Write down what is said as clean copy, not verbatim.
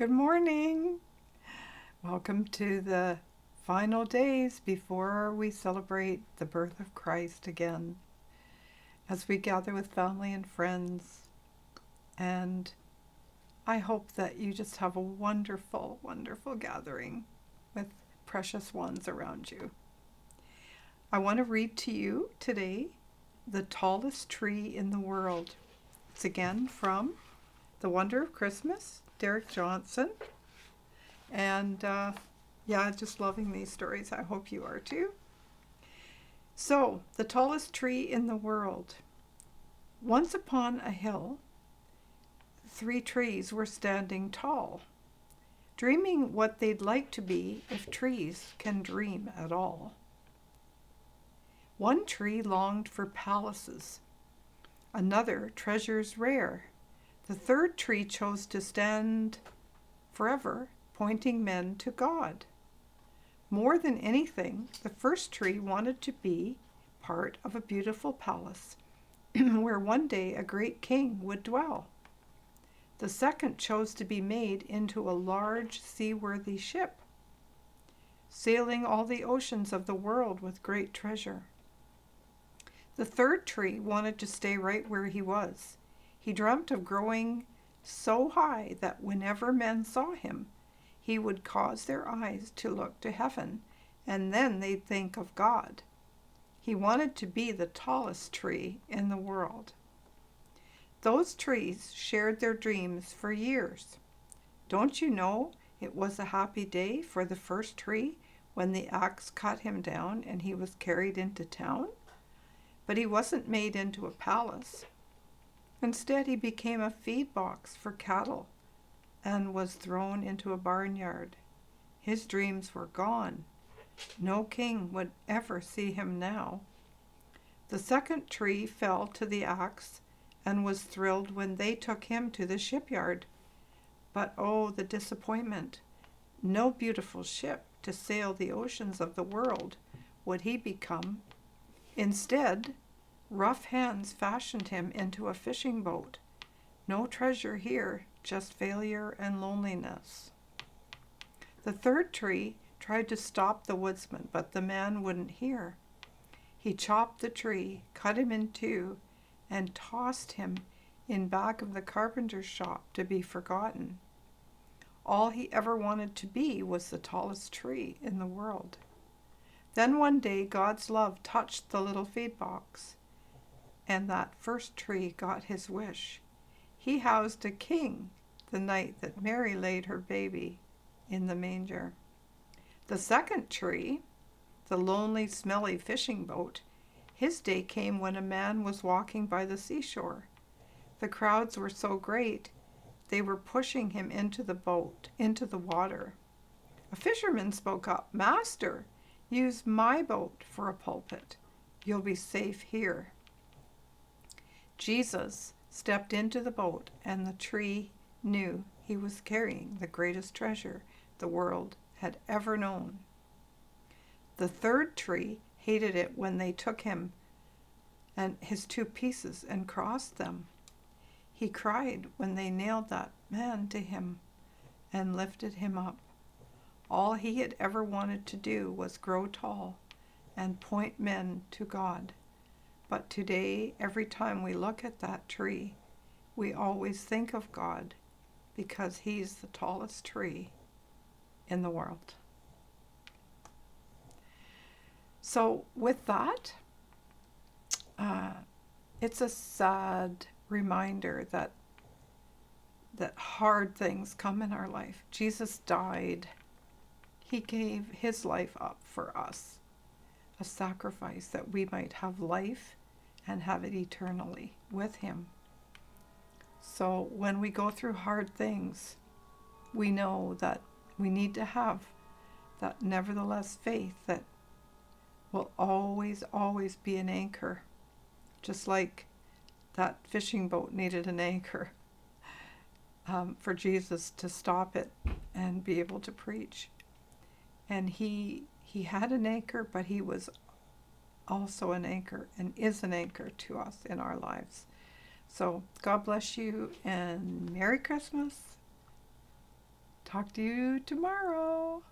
Good morning. Welcome to the final days before we celebrate the birth of Christ again, as we gather with family and friends. And I hope that you just have a wonderful, wonderful gathering with precious ones around you. I want to read to you today The Tallest Tree in the World. It's again from The Wonder of Christmas, Derek Johnson. And just loving these stories. I hope you are too. So, the tallest tree in the world. Once upon a hill, 3 trees were standing tall, dreaming what they'd like to be if trees can dream at all. One tree longed for palaces, another treasures rare. The third tree chose to stand forever, pointing men to God. More than anything, the first tree wanted to be part of a beautiful palace where one day a great king would dwell. The second chose to be made into a large seaworthy ship, sailing all the oceans of the world with great treasure. The third tree wanted to stay right where he was. He dreamt of growing so high that whenever men saw him, he would cause their eyes to look to heaven, and then they'd think of God. He wanted to be the tallest tree in the world. Those trees shared their dreams for years. Don't you know it was a happy day for the first tree when the axe cut him down and he was carried into town? But he wasn't made into a palace. Instead, he became a feed box for cattle and was thrown into a barnyard. His dreams were gone. No king would ever see him now. The second tree fell to the axe and was thrilled when they took him to the shipyard. But oh, the disappointment. No beautiful ship to sail the oceans of the world would he become. Instead, rough hands fashioned him into a fishing boat. No treasure here, just failure and loneliness. The third tree tried to stop the woodsman, but the man wouldn't hear. He chopped the tree, cut him in two, and tossed him in back of the carpenter's shop to be forgotten. All he ever wanted to be was the tallest tree in the world. Then one day God's love touched the little feed box, and that first tree got his wish. He housed a king the night that Mary laid her baby in the manger. The second tree, the lonely, smelly fishing boat, his day came when a man was walking by the seashore. The crowds were so great, they were pushing him into the boat, into the water. A fisherman spoke up, "Master, use my boat for a pulpit. You'll be safe here." Jesus stepped into the boat, and the tree knew he was carrying the greatest treasure the world had ever known. The third tree hated it when they took him and his 2 pieces and crossed them. He cried when they nailed that man to him and lifted him up. All he had ever wanted to do was grow tall and point men to God. But today, every time we look at that tree, we always think of God because he's the tallest tree in the world. So with that, it's a sad reminder that hard things come in our life. Jesus died. He gave his life up for us, a sacrifice that we might have life and have it eternally with him. So when we go through hard things, we know that we need to have that nevertheless faith that will always, always be an anchor, just like that fishing boat needed an anchor for Jesus to stop it and be able to preach. And he had an anchor, but he was also an anchor and is an anchor to us in our lives. So God bless you and Merry Christmas. Talk to you tomorrow.